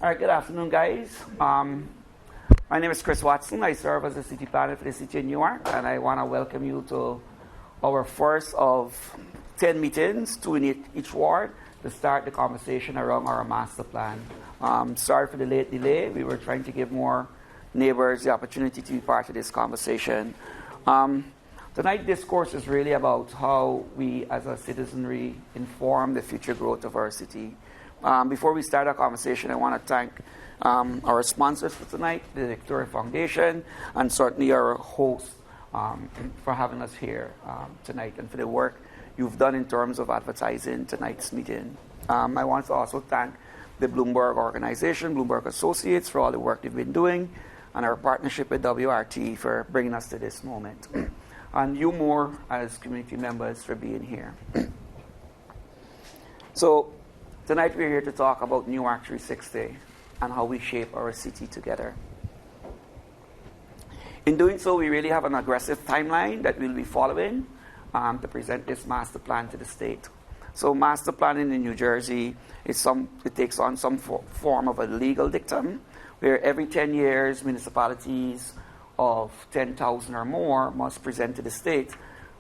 All right, good afternoon, guys. My name is Chris Watson. I serve as the city planner for the city of Newark, and I want to welcome you to our first of 10 meetings, 2 in each ward, to start the conversation around our master plan. Sorry for the late delay. We were trying to give more neighbors the opportunity to be part of this conversation. Tonight's discourse is really about how we as a citizenry inform the future growth of our city. Before we start our conversation, I want to thank our sponsors for tonight, the Victoria Foundation, and certainly our host for having us here tonight and for the work you've done in terms of advertising tonight's meeting. I want to also thank the Bloomberg organization, Bloomberg Associates, for all the work they've been doing, and our partnership with WRT for bringing us to this moment. And you more as community members for being here. So tonight we're here to talk about Newark360 and how we shape our city together. In doing so, we really have an aggressive timeline that we'll be following to present this master plan to the state. So master planning in New Jersey, it takes on some form of a legal dictum, where every 10 years, municipalities of 10,000 or more must present to the state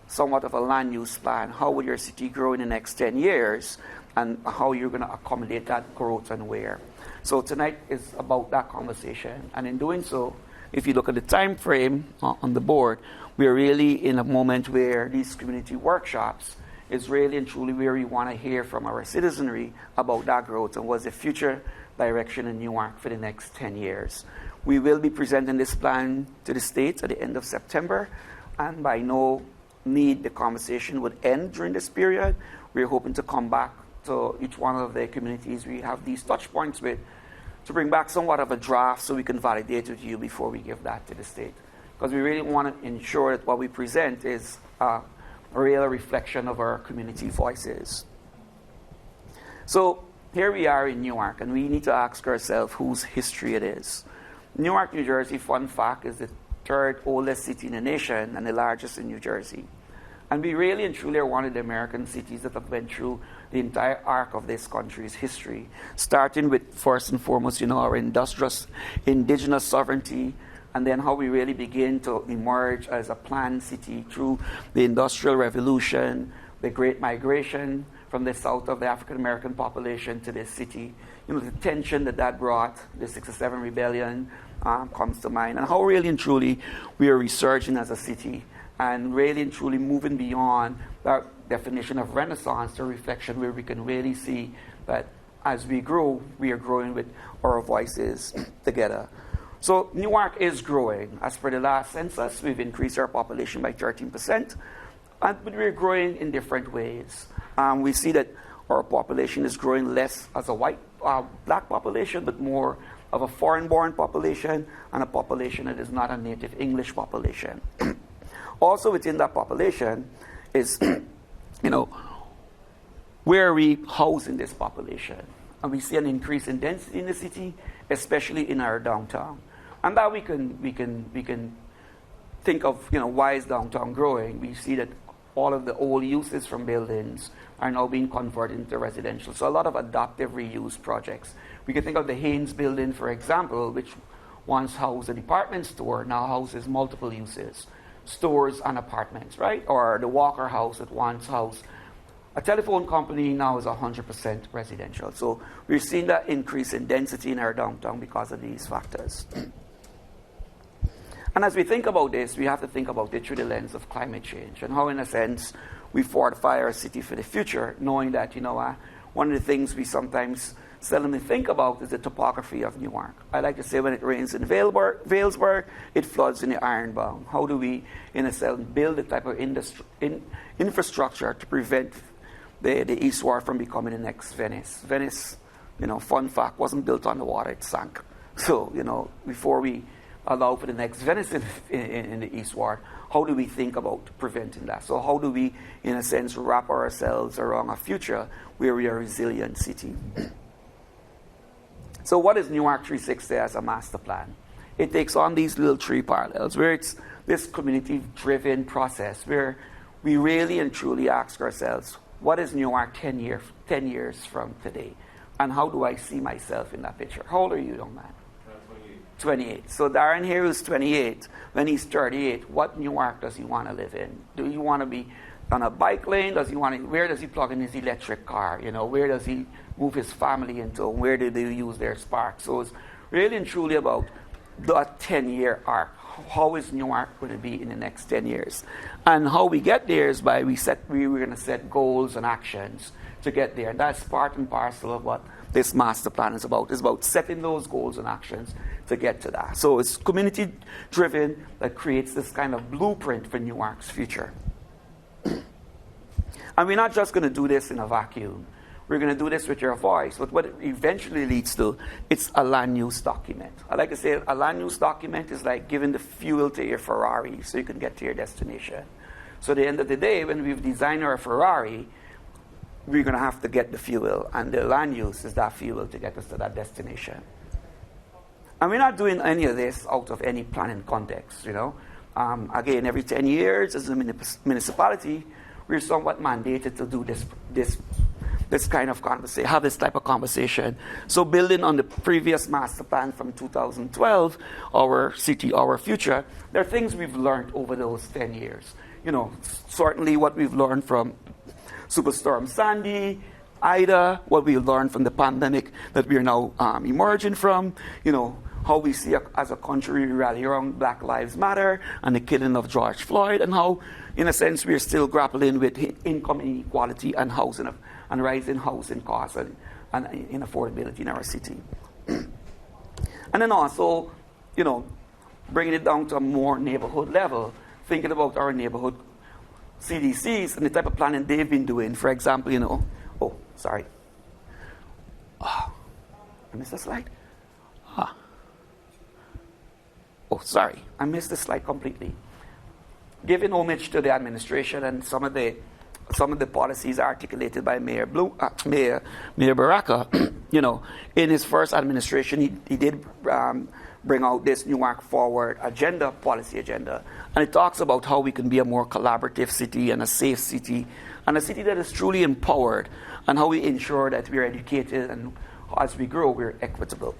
somewhat of a land use plan. How will your city grow in the next 10 years, and how you're going to accommodate that growth and where. So tonight is about that conversation. And in doing so, if you look at the time frame on the board, we are really in a moment where these community workshops is really and truly where we want to hear from our citizenry about that growth and what's the future direction in Newark for the next 10 years. We will be presenting this plan to the state at the end of September, and by no need the conversation would end during this period. We're hoping to come back to each one of the communities we have these touch points with to bring back somewhat of a draft so we can validate with you before we give that to the state. Because we really want to ensure that what we present is a real reflection of our community voices. So here we are in Newark, and we need to ask ourselves whose history it is. Newark, New Jersey, fun fact, is the third oldest city in the nation and the largest in New Jersey. And we really and truly are one of the American cities that have went through the entire arc of this country's history, starting with, first and foremost, our indigenous sovereignty, and then how we really begin to emerge as a planned city through the Industrial Revolution, the Great Migration from the south of the African-American population to this city. The tension that brought, the 67 rebellion comes to mind, and how really and truly we are resurging as a city and really and truly moving beyond that definition of Renaissance to reflection where we can really see that as we grow, we are growing with our voices together. So Newark is growing. As per the last census, we've increased our population by 13%, but we're growing in different ways. We see that our population is growing less as a white, black population, but more of a foreign-born population and a population that is not a native English population. Also within that population is, where are we housing this population? And we see an increase in density in the city, especially in our downtown. And that we can think of, why is downtown growing? We see that all of the old uses from buildings are now being converted into residential. So a lot of adaptive reuse projects. We can think of the Haynes building, for example, which once housed a department store, now houses multiple uses, stores and apartments, right? Or the Walker House that once housed a telephone company, now is 100% residential. So we're seeing that increase in density in our downtown because of these factors. And as we think about this, we have to think about it through the lens of climate change and how, in a sense, we fortify our city for the future, knowing that, one of the things we sometimes seldomly think about is the topography of Newark. I like to say when it rains in Vailsburg, it floods in the Ironbound. How do we, in a sense, build the type of infrastructure to prevent the East Ward from becoming the next Venice? Venice, fun fact, wasn't built on the water, it sank. So, before we allow for the next Venice in the East Ward, how do we think about preventing that? So how do we, in a sense, wrap ourselves around a future where we are a resilient city? So what is Newark360 as a master plan? It takes on these little three parallels, where it's this community-driven process, where we really and truly ask ourselves, what is Newark 10 years from today? And how do I see myself in that picture? How old are you, young man? 28. So Darren here is 28. When he's 38, what Newark does he want to live in? Do you want to be on a bike lane? Where does he plug in his electric car? Where does he move his family into? Where do they use their spark? So it's really and truly about the 10-year arc. How is Newark going to be in the next 10 years? And how we get there is by we're going to set goals and actions to get there. And that's part and parcel of what this master plan is about. It's about setting those goals and actions to get to that. So it's community-driven that creates this kind of blueprint for Newark's future. And we're not just going to do this in a vacuum. We're going to do this with your voice. But what it eventually leads to, it's a land use document. I like to say a land use document is like giving the fuel to your Ferrari so you can get to your destination. So at the end of the day, when we've designed our Ferrari, we're going to have to get the fuel. And the land use is that fuel to get us to that destination. And we're not doing any of this out of any planning context, Again, every 10 years as a municipality, we're somewhat mandated to do this kind of conversation, have this type of conversation. So building on the previous master plan from 2012, our city, our future, there are things we've learned over those 10 years. Certainly what we've learned from Superstorm Sandy, Ida, what we learned from the pandemic that we are now emerging from, how we see as a country we rally around Black Lives Matter and the killing of George Floyd, and how, in a sense, we're still grappling with income inequality and housing and rising housing costs and inaffordability in our city. And then also, bringing it down to a more neighborhood level, thinking about our neighborhood CDCs and the type of planning they've been doing. For example, I missed the slide. I missed the slide completely. Giving homage to the administration and some of the policies articulated by Mayor Baraka, in his first administration, he did bring out this Newark Forward policy agenda. And it talks about how we can be a more collaborative city and a safe city, and a city that is truly empowered, and how we ensure that we're educated and as we grow, we're equitable.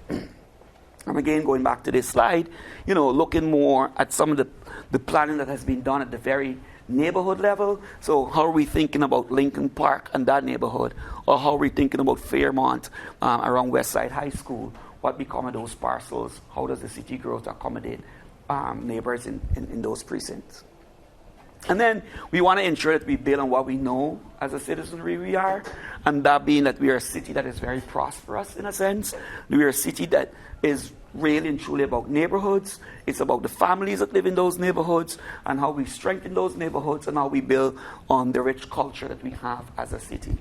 And again, going back to this slide, looking more at some of the planning that has been done at the very neighborhood level. So how are we thinking about Lincoln Park and that neighborhood? Or how are we thinking about Fairmont around Westside High School? What become of those parcels? How does the city grow to accommodate neighbors in those precincts? And then we want to ensure that we build on what we know as a citizenry we are, and that being that we are a city that is very prosperous in a sense. We are a city that is really and truly about neighborhoods. It's about the families that live in those neighborhoods and how we strengthen those neighborhoods and how we build on the rich culture that we have as a city.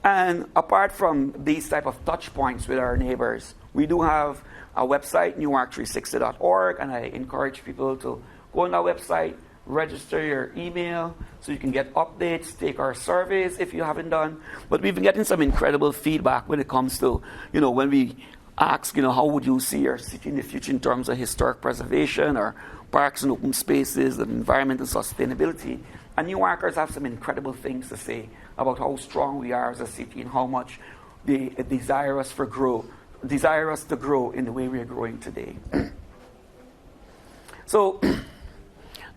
And apart from these type of touch points with our neighbors, we do have a website, Newark360.org, and I encourage people to go on our website, register your email so you can get updates, take our surveys if you haven't done. But we've been getting some incredible feedback when it comes to, when we ask, how would you see your city in the future in terms of historic preservation or parks and open spaces and environment and sustainability. And Newarkers have some incredible things to say about how strong we are as a city and how much they desire us to grow in the way we are growing today. So,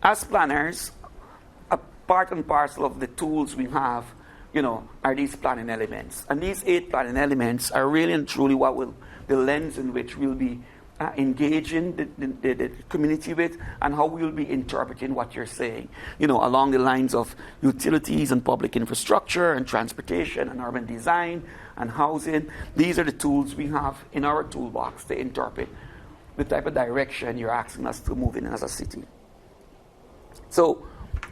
as planners, a part and parcel of the tools we have, are these planning elements. And these 8 planning elements are really and truly the lens in which we'll be engaging the community with, and how we'll be interpreting what you're saying. Along the lines of utilities and public infrastructure and transportation and urban design and housing. These are the tools we have in our toolbox to interpret the type of direction you're asking us to move in as a city. So,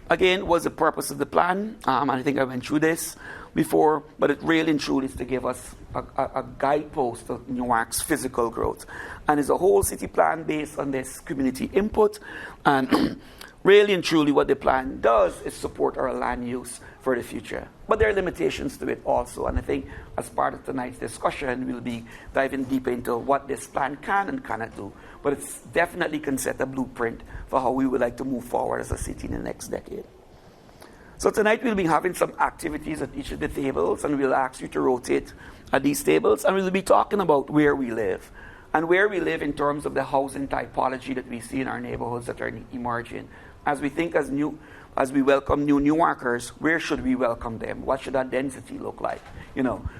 again, what's the purpose of the plan? I think I went through this before, but it really and truly is to give us a guidepost of Newark's physical growth. And it's a whole city plan based on this community input. And really and truly what the plan does is support our land use for the future. But there are limitations to it also. And I think as part of tonight's discussion, we'll be diving deeper into what this plan can and cannot do. But it definitely can set a blueprint for how we would like to move forward as a city in the next decade. So tonight we'll be having some activities at each of the tables, and we'll ask you to rotate at these tables, and we'll be talking about where we live, and where we live in terms of the housing typology that we see in our neighborhoods that are emerging. As we think as we welcome new Newarkers, where should we welcome them? What should our density look like?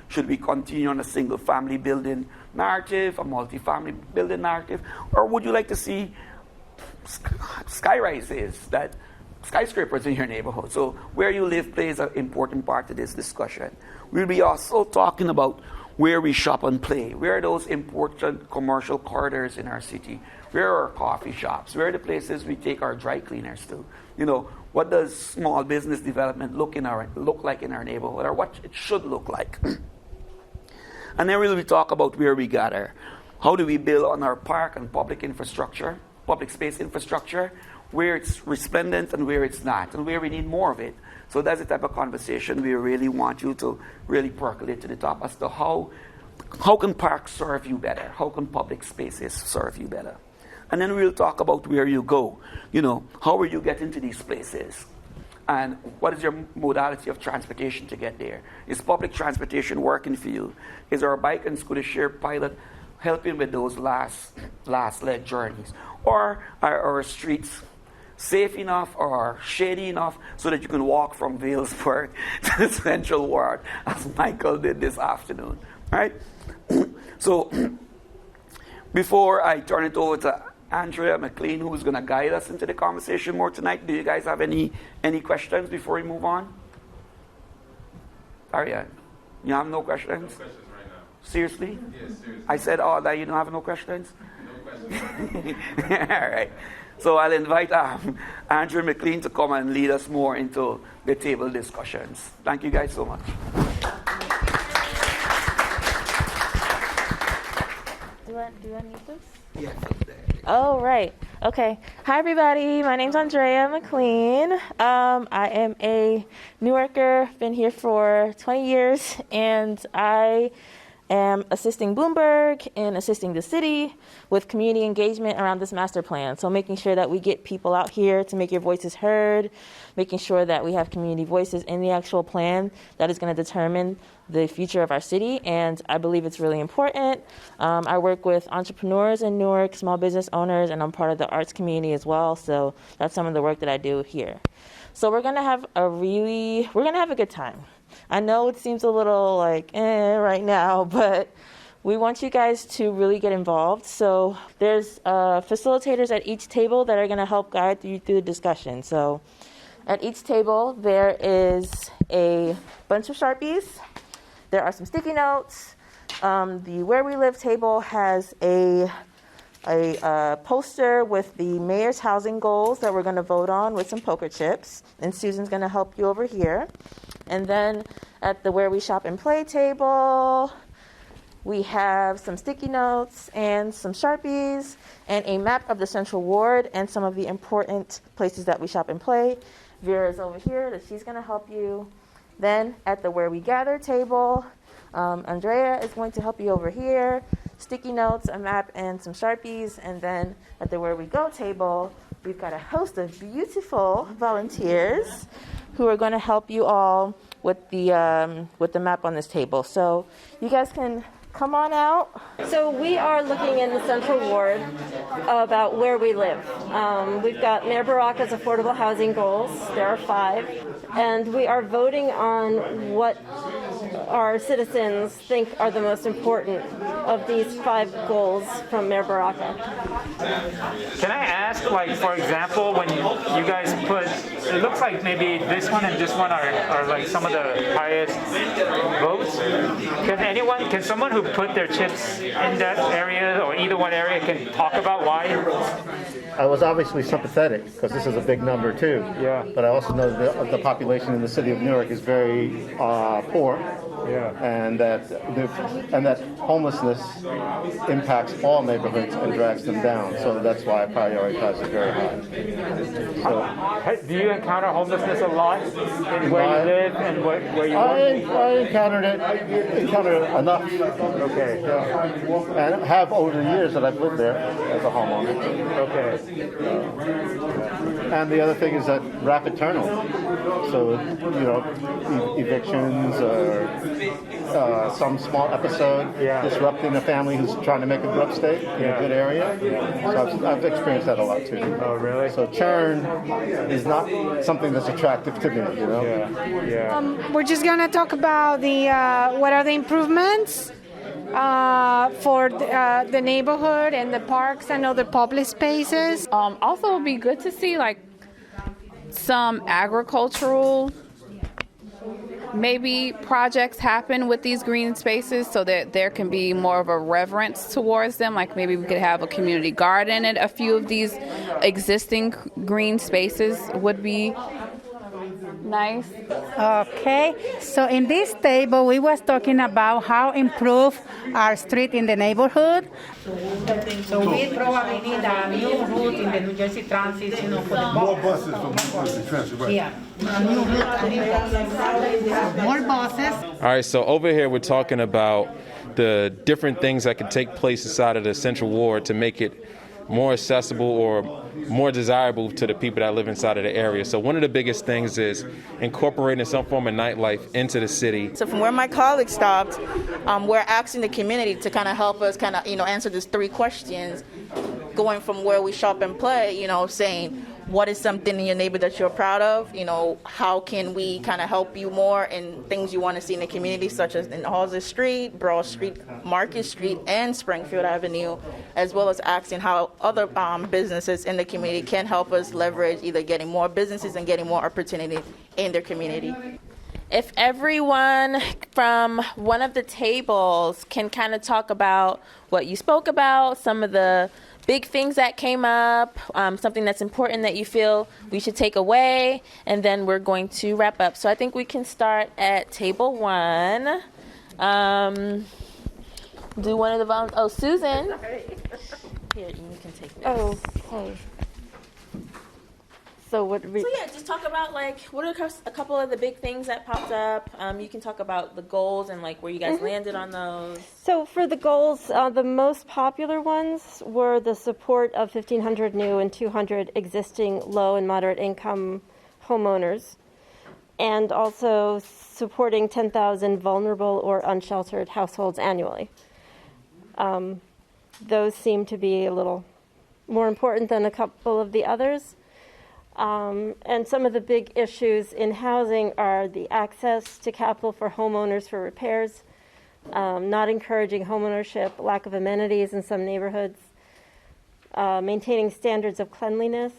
Should we continue on a single-family building narrative, a multi-family building narrative, or would you like to see skyscrapers in your neighborhood? So where you live plays an important part of this discussion. We'll be also talking about where we shop and play. Where are those important commercial corridors in our city? Where are our coffee shops? Where are the places we take our dry cleaners to? What does small business development look like in our neighborhood, or what it should look like? And then we'll talk about where we gather. How do we build on our park and public space infrastructure, where it's resplendent and where it's not, and where we need more of it. So that's the type of conversation we really want you to really percolate to the top as to how can parks serve you better? How can public spaces serve you better? And then we'll talk about where you go. How will you get into these places? And what is your modality of transportation to get there? Is public transportation working for you? Is our bike and scooter share pilot helping with those last leg journeys? Or are our streets safe enough or shady enough so that you can walk from Valesburg to the Central Ward, as Michael did this afternoon? All right? So before I turn it over to Andrea McLean, who's going to guide us into the conversation more tonight, do you guys have any questions before we move on? Ariane, you have no questions? No questions right now. Seriously? Yes, seriously. I said all that, you don't have no questions? No questions. All right. So I'll invite Andrea McLean to come and lead us more into the table discussions. Thank you guys so much. Do I need this? Yeah. Oh, right. Okay. Hi, everybody. My name's Andrea McLean. I am a Newarker. Been here for 20 years, and I am assisting Bloomberg and assisting the city with community engagement around this master plan. So making sure that we get people out here to make your voices heard, making sure that we have community voices in the actual plan that is going to determine the future of our city, and I believe it's really important. I work with entrepreneurs in Newark, small business owners, and I'm part of the arts community as well, so that's some of the work that I do here. So we're going to have a good time. I know it seems a little like right now, but we want you guys to really get involved. So there's facilitators at each table that are going to help guide you through the discussion. So at each table, there is a bunch of Sharpies. There are some sticky notes. The Where We Live table has a poster with the mayor's housing goals that we're going to vote on with some poker chips. And Susan's going to help you over here. And then at the Where We Shop and Play table, we have some sticky notes and some Sharpies and a map of the Central Ward and some of the important places that we shop and play. Vera's over here, that she's going to help you. Then at the Where We Gather table, Andrea is going to help you over here. Sticky notes, a map, and some Sharpies. And then at the Where We Go table, we've got a host of beautiful volunteers who are going to help you all with the map on this table. So you guys can come on out. So we are looking in the Central Ward about where we live. We've got Mayor Baraka's affordable housing goals. There are 5. And we are voting on what our citizens think are the most important of these 5 goals from Mayor Baraka. Can I ask, for example, when you guys put, it looks like maybe this one and this one are like some of the highest votes. Can someone who put their chips in that area or either one area can talk about why? I was obviously sympathetic because this is a big number too. Yeah. But I also know that the population in the city of Newark is very poor. and that homelessness impacts all neighborhoods and drags them down. So that's why I prioritize it very high. So, Do you encounter homelessness a lot in where you live and where you work? I encountered it enough. Okay. And have over the years that I've lived there as a homeowner. Okay. And the other thing is that rapid turnover. So, evictions or some small episode disrupting a family who's trying to make a good upstate in a good area. So I've experienced that a lot too. Oh, really? So churn is not something that's attractive to me, We're just going to talk about the what are the improvements for the neighborhood and the parks and other public spaces. Also, it would be good to see like some agricultural maybe projects happen with these green spaces so that there can be more of a reverence towards them. Like maybe we could have a community garden at a few of these existing green spaces would be nice. Okay, so in this table we was talking about how improve our street in the neighborhood. So we probably need a new route in the New Jersey Transit, for the More buses for New Jersey Transit, right? Yeah, a new route, more buses. All right, so over here we're talking about the different things that can take place inside of the Central Ward to make it more accessible or more desirable to the people that live inside of the area. So one of the biggest things is incorporating some form of nightlife into the city. So from where my colleagues stopped, we're asking the community to kind of help us answer these 3 questions, going from where we shop and play, saying, what is something in your neighborhood that you're proud of? How can we kind of help you more in things you want to see in the community, such as in Halsey Street, Broad Street, Market Street, and Springfield Avenue, as well as asking how other businesses in the community can help us leverage either getting more businesses and getting more opportunity in their community. If everyone from one of the tables can kind of talk about what you spoke about, some of the big things that came up, something that's important that you feel we should take away, and then we're going to wrap up. So I think we can start at table 1. Do one of the volunteers. Oh, Susan. Here, you can take this. Oh, okay. So what? Just talk about what are a couple of the big things that popped up. You can talk about the goals and where you guys landed on those. So for the goals, the most popular ones were the support of 1,500 new and 200 existing low and moderate income homeowners, and also supporting 10,000 vulnerable or unsheltered households annually. Those seem to be a little more important than a couple of the others. And some of the big issues in housing are the access to capital for homeowners for repairs, not encouraging homeownership, lack of amenities in some neighborhoods, maintaining standards of cleanliness,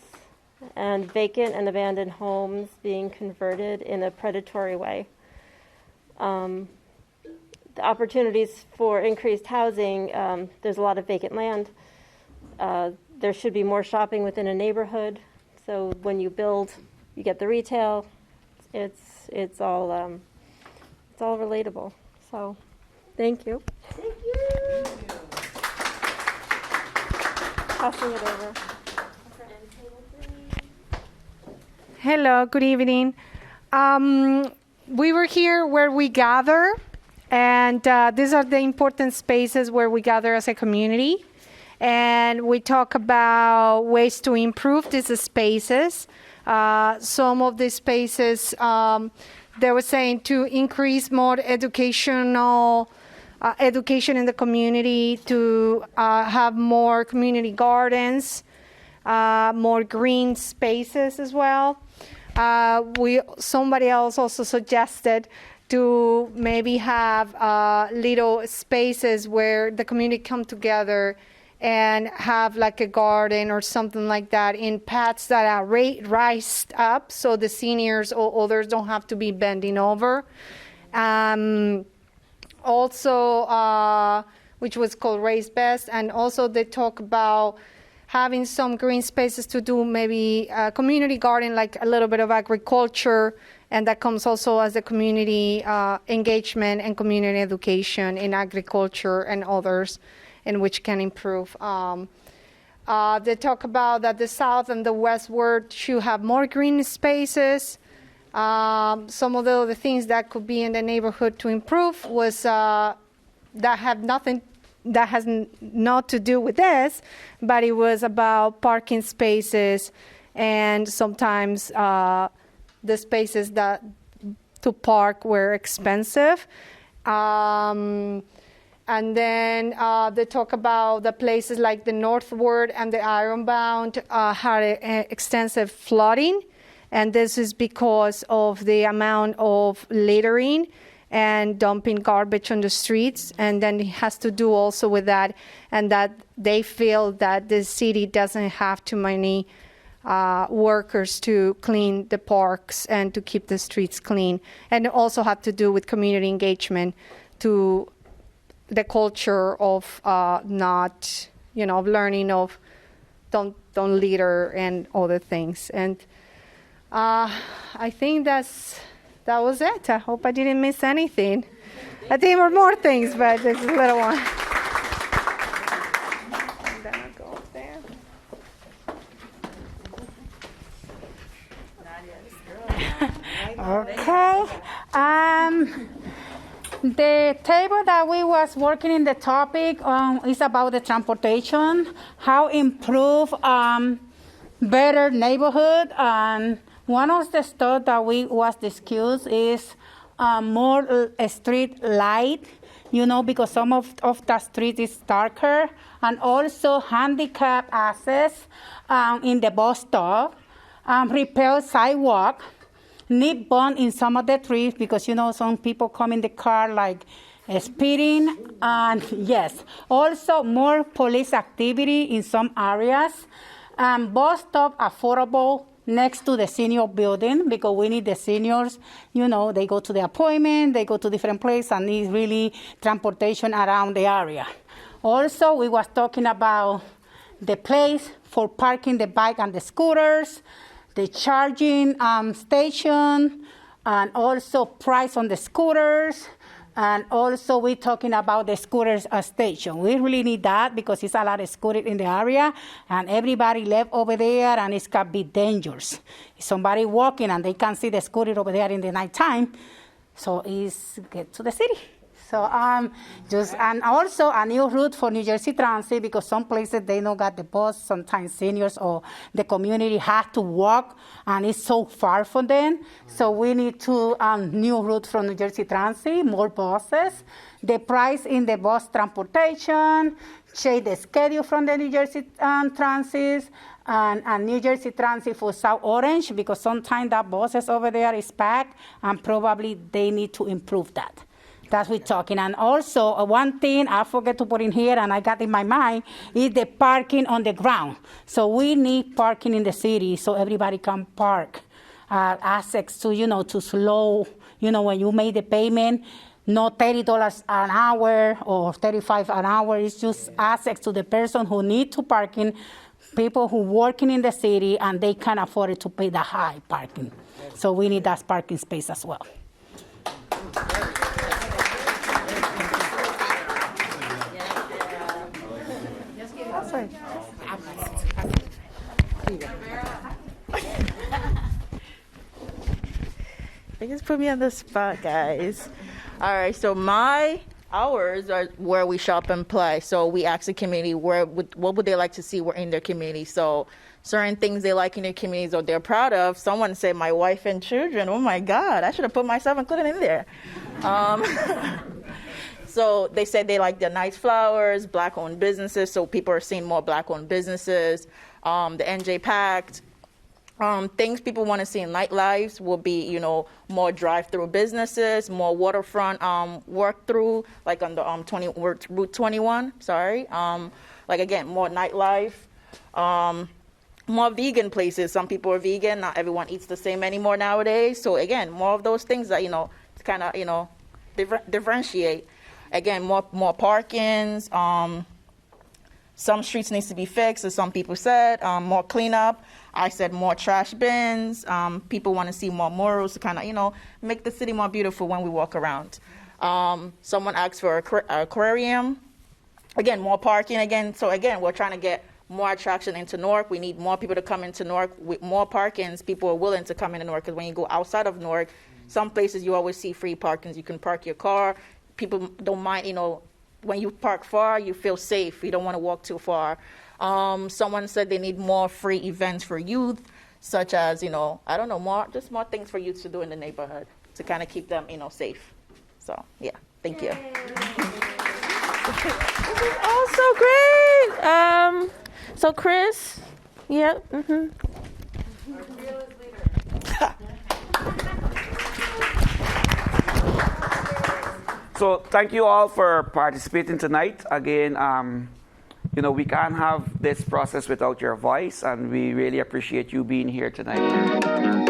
and vacant and abandoned homes being converted in a predatory way. The opportunities for increased housing, there's a lot of vacant land. There should be more shopping within a neighborhood. So when you build, you get the retail. It's all relatable. So, thank you. Thank you. Passing it over. Hello, good evening. We were here where we gather, and these are the important spaces where we gather as a community. And we talk about ways to improve these spaces. Some of these spaces, they were saying to increase more education in the community, to have more community gardens, more green spaces as well. Somebody else also suggested to maybe have little spaces where the community come together and have a garden or something like that in paths that are raised up so the seniors or others don't have to be bending over. Also, which was called Raised Beds, and also they talk about having some green spaces to do maybe a community garden, like a little bit of agriculture, And that comes also as the community engagement and community education in agriculture and others, in which can improve. They talk about that the south and the westward should have more green spaces. Some of the other things that could be in the neighborhood to improve was that has not to do with this, but it was about parking spaces, and sometimes the spaces that to park were expensive. And then they talk about the places like the northward and the ironbound had extensive flooding, and this is because of the amount of littering and dumping garbage on the streets. And then it has to do also with that, and that they feel that the city doesn't have too many workers to clean the parks and to keep the streets clean. And it also had to do with community engagement, to the culture of not, learning of don't litter and other things. And I think that was it. I hope I didn't miss anything. I think there were more things, but this is a little one. And then I'll go up there. Okay. The table that we was working in the topic is about the transportation, how improve better neighborhood. And one of the stuff that we was discussed is more street light, because some of the street is darker, and also handicap access in the bus stop, repair sidewalk, nip bond in some of the trees, because some people come in the car like speeding, and yes, also more police activity in some areas, bus stop affordable next to the senior building, because we need the seniors, they go to the appointment, they go to different places, and need really transportation around the area. Also, we was talking about the place for parking the bike and the scooters, the charging station, and also price on the scooters. And also we're talking about the scooters station. We really need that because it's a lot of scooters in the area, and everybody left over there, and it can be dangerous. If somebody walking and they can see the scooter over there in the nighttime, so it's get to the city. So and also a new route for New Jersey Transit, because some places they don't got the bus. Sometimes seniors or the community have to walk, and it's so far from them. So we need to new route from New Jersey Transit, more buses, the price in the bus transportation, change the schedule from the New Jersey Transit, and New Jersey Transit for South Orange, because sometimes that buses over there is packed, and probably they need to improve that. That's what we're talking. And also, one thing I forget to put in here, and I got in my mind, is the parking on the ground. So we need parking in the city so everybody can park. Access to, to slow, when you made the payment, not $30 an hour or $35 an hour. It's just access to the person who need to parking, people who working in the city, and they can afford it to pay the high parking. So we need that parking space as well. They just put me on the spot, guys. All right, so ours are where we shop and play. So we ask the community what would they like to see in their community. So certain things they like in their communities or they're proud of. Someone said my wife and children. Oh my God, I should have put myself included in there. So they said they like the nice flowers, black-owned businesses. So people are seeing more black-owned businesses. The NJ Pact. Things people want to see in nightlife will be, more drive-through businesses, more waterfront work-through, like on the Route 21. Sorry. Like again, more nightlife, more vegan places. Some people are vegan. Not everyone eats the same anymore nowadays. So again, more of those things that to kind of differentiate. Again, more parkings. some streets needs to be fixed, as some people said, more cleanup. I said more trash bins. People want to see more murals to kind of, make the city more beautiful when we walk around. Someone asked for an aquarium. Again, more parking again. So again, we're trying to get more attraction into Newark. We need more people to come into Newark. With more parkings, people are willing to come into Newark, because when you go outside of Newark, some places you always see free parkings. You can park your car. People don't mind, when you park far, you feel safe. You don't want to walk too far. Someone said they need more free events for youth, such as, I don't know, more things for youth to do in the neighborhood to kind of keep them, safe. So, yeah, thank you. Oh, so great. So Chris, yep. So thank you all for participating tonight. Again, we can't have this process without your voice, and we really appreciate you being here tonight.